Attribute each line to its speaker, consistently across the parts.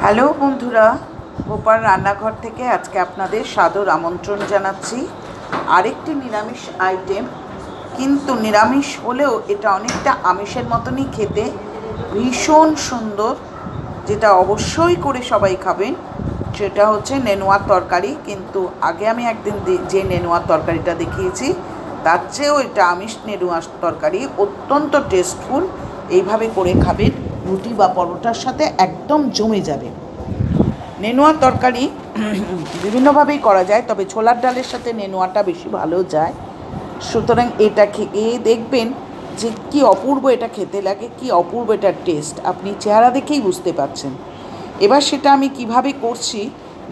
Speaker 1: Hello বন্ধুরা, গোপাল রান্নাঘর থেকে আজকে আপনাদের সাদর আমন্ত্রণ জানাচ্ছি আরেকটি নিরামিষ আইটেম। কিন্তু নিরামিষ হলেও এটা অনেকটা আমিষের মতনই খেতে, ভীষণ সুন্দর, যেটা অবশ্যই করে সবাই খাবেন। সেটা হচ্ছে নেনুয়ার তরকারি। কিন্তু আগে আমি একদিন যে নেনুয়ার তরকারিটা দেখিয়েছি তার চেয়েও এটা আমিষ নেনুয়ার তরকারি, অত্যন্ত টেস্টফুল। এইভাবে করে খাবেন, রুটি বা পরোটার সাথে একদম জমে যাবে। নেনুয়ার তরকারি বিভিন্নভাবেই করা যায়, তবে ছোলার ডালের সাথে নেনুয়াটা বেশি ভালো যায়। সুতরাং এটা খেয়ে দেখবেন যে কী অপূর্ব এটা খেতে লাগে, কী অপূর্ব এটার টেস্ট, আপনি চেহারা দেখেই বুঝতে পারছেন। এবার সেটা আমি কিভাবে করছি,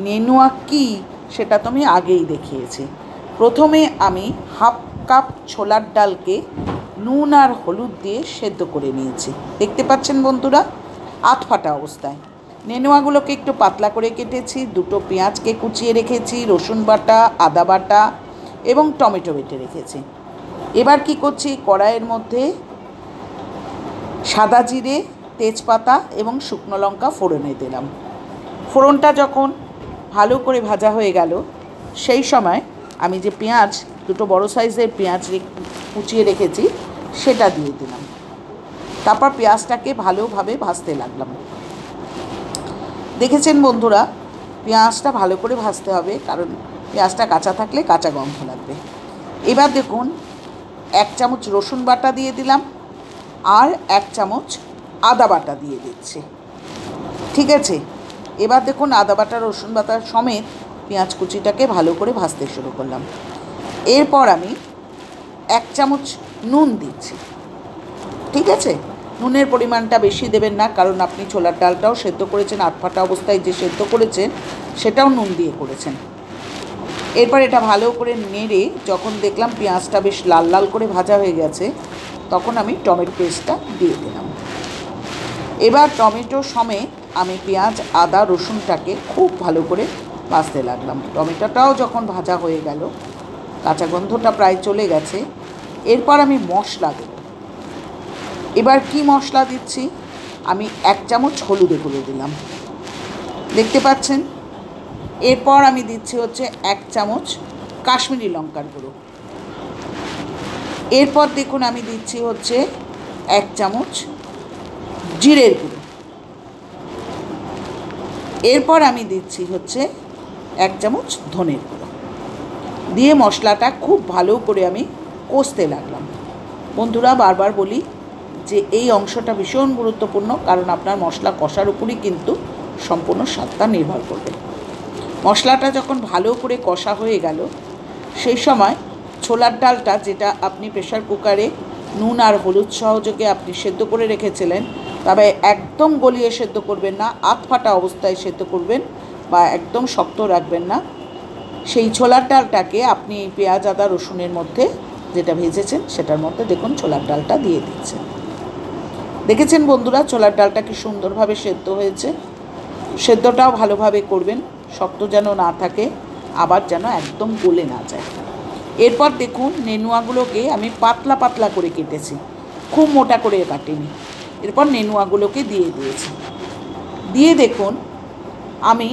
Speaker 1: নেনুয়া কী সেটা তো আমি আগেই দেখিয়েছি। প্রথমে আমি হাফ কাপ ছোলার ডালকে নুন আর হলুদ দিয়ে সেদ্ধ করে নিয়েছি, দেখতে পাচ্ছেন বন্ধুরা, আধ ফাটা অবস্থায়। নেনুয়াগুলোকে একটু পাতলা করে কেটেছি, দুটো পেঁয়াজকে কুচিয়ে রেখেছি, রসুন বাটা, আদা বাটা এবং টমেটো বেটে রেখেছি। এবার কি করছি, কড়াইয়ের মধ্যে সাদা জিরে, তেজপাতা এবং শুকনো লঙ্কা ফোড়নে দিলাম। ফোড়নটা যখন ভালো করে ভাজা হয়ে গেল, সেই সময় আমি যে পেঁয়াজ, দুটো বড় সাইজের পেঁয়াজ কুচিয়ে রেখেছি সেটা দিয়ে দিলাম। তারপর পেঁয়াজটাকে ভালোভাবে ভাজতে লাগলাম। দেখেছেন বন্ধুরা, পেঁয়াজটা ভালো করে ভাজতে হবে, কারণ পেঁয়াজটা কাঁচা থাকলে কাঁচা গন্ধ লাগবে। এবার দেখুন, 1 চামচ রসুন বাটা দিয়ে দিলাম আর 1 চামচ আদা বাটা দিয়ে দিচ্ছি। ঠিক আছে, এবার দেখুন আদা বাটা রসুন বাটা সমেত পেঁয়াজ কুচিটাকে ভালো করে ভাজতে শুরু করলাম। এরপর আমি 1 চামচ নুন দিচ্ছি। ঠিক আছে, নুনের পরিমাণটা বেশি দেবেন না, কারণ আপনি ছোলার ডালটাও সেদ্ধ করেছেন, আধ ফাটা অবস্থায় যে সেদ্ধ করেছেন সেটাও নুন দিয়ে করেছেন। এরপর এটা ভালো করে নেড়ে যখন দেখলাম পেঁয়াজটা বেশ লাল লাল করে ভাজা হয়ে গেছে, তখন আমি টমেটো পেস্টটা দিয়ে দিলাম। এবার টমেটো সমেত আমি পেঁয়াজ, আদা, রসুনটাকে খুব ভালো করে ভাজতে লাগলাম। টমেটোটাও যখন ভাজা হয়ে গেল, কাঁচা গন্ধটা প্রায় চলে গেছে, এরপর আমি মশলা দেব। এবার কি মশলা দিচ্ছি, আমি 1 চামচ হলুদে গুঁড়ো দিলাম, দেখতে পাচ্ছেন। এরপর আমি দিচ্ছি হচ্ছে 1 চামচ কাশ্মীরি লঙ্কার গুঁড়ো। এরপর দেখুন আমি দিচ্ছি হচ্ছে 1 চামচ জিরের গুঁড়ো। এরপর আমি দিচ্ছি হচ্ছে 1 চামচ ধনের গুঁড়ো দিয়ে মশলাটা খুব ভালো করে আমি কষতে লাগলাম। বন্ধুরা, বারবার বলি যে এই অংশটা ভীষণ গুরুত্বপূর্ণ, কারণ আপনার মশলা কষার উপরই কিন্তু সম্পূর্ণ স্বাদটা নির্ভর করবে। মশলাটা যখন ভালো করে কষা হয়ে গেল, সেই সময় ছোলার ডালটা, যেটা আপনি প্রেশার কুকারে নুন আর হলুদ সহযোগে আপনি সেদ্ধ করে রেখেছিলেন, তবে একদম গলিয়ে সেদ্ধ করবেন না, আধ ফাটা অবস্থায় সেদ্ধ করবেন বা একদম শক্ত রাখবেন না। সেই ছোলার ডালটাকে আপনি এই পেঁয়াজ, আদা, রসুনের মধ্যে যেটা ভেজেছেন সেটার মধ্যে দেখুন ছোলার ডালটা দিয়ে দিচ্ছেন। দেখেছেন বন্ধুরা, ছোলার ডালটা কি সুন্দরভাবে সেদ্ধ হয়েছে। সেদ্ধটাও ভালোভাবে করবেন, শক্ত যেন না থাকে, আবার যেন একদম গলে না যায়। এরপর দেখুন নেনুয়াগুলোকে আমি পাতলা পাতলা করে কেটেছি, খুব মোটা করে কাটিনি। এরপর নেনুয়াগুলোকে দিয়ে দিয়েছি। দিয়ে দেখুন আমি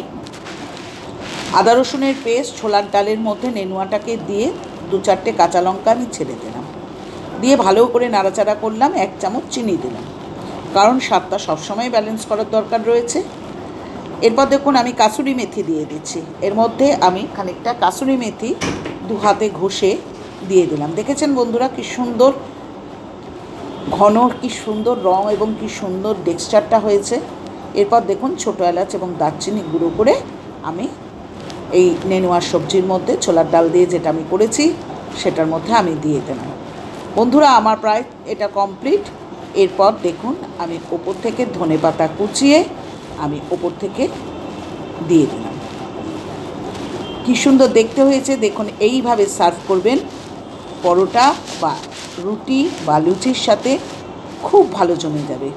Speaker 1: আদা রসুনের পেস্ট ছোলার ডালের মধ্যে নেনুয়াটাকে দিয়ে 2-4টে কাঁচা লঙ্কা আমি ছেড়ে দিলাম, দিয়ে ভালো করে নাড়াচাড়া করলাম। 1 চামচ চিনি দিলাম, কারণ স্বাদটা সবসময় ব্যালেন্স করার দরকার রয়েছে। এরপর দেখুন আমি কাসুরি মেথি দিয়ে দিচ্ছি। এর মধ্যে আমি খানিকটা কাসুরি মেথি 2 হাতে ঘষে দিয়ে দিলাম। দেখেছেন বন্ধুরা কি সুন্দর ঘন, কি সুন্দর রং এবং কি সুন্দর টেক্সচারটা হয়েছে। এরপর দেখুন ছোটো এলাচ এবং দারচিনি গুঁড়ো করে আমি এই নেনুয়ার সবজির মধ্যে ছোলার ডাল দিয়ে যেটা আমি করেছি সেটার মধ্যে আমি দিয়ে দিলাম। বন্ধুরা, আমার প্রায় এটা কমপ্লিট। এরপর দেখুন আমি ওপর থেকে ধনেপাতা কুচিয়ে আমি ওপর থেকে দিয়ে দিলাম। কী সুন্দর দেখতে হয়েছে দেখুন। এইভাবে সার্ভ করবেন পরোটা বা রুটি বা লুচির সাথে, খুব ভালো জমে যাবে।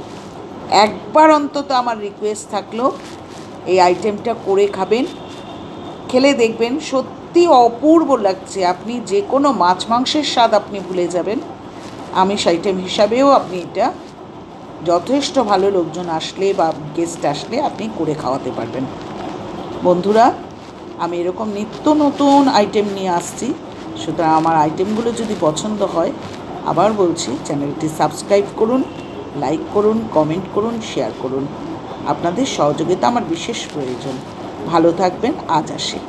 Speaker 1: একবার অন্তত আমার রিকোয়েস্ট থাকলো এই আইটেমটা করে খাবেন, খেলে দেখবেন সত্যি অপূর্ব লাগছে। আপনি যে কোনো মাছ মাংসের স্বাদ আপনি ভুলে যাবেন। আমিষ আইটেম হিসাবেও আপনি এটা যথেষ্ট ভালো লোকজন আসলে বা গেস্ট আসলে আপনি করে খাওয়াতে পারবেন। বন্ধুরা, আমি এরকম নিত্য নতুন আইটেম নিয়ে আসছি, সুতরাং আমার আইটেমগুলো যদি পছন্দ হয়, আবার বলছি চ্যানেলটি সাবস্ক্রাইব করুন, লাইক করুন, কমেন্ট করুন, শেয়ার করুন। আপনাদের সহযোগিতা আমার বিশেষ প্রয়োজন। ভালো থাকবেন, আজ আসি।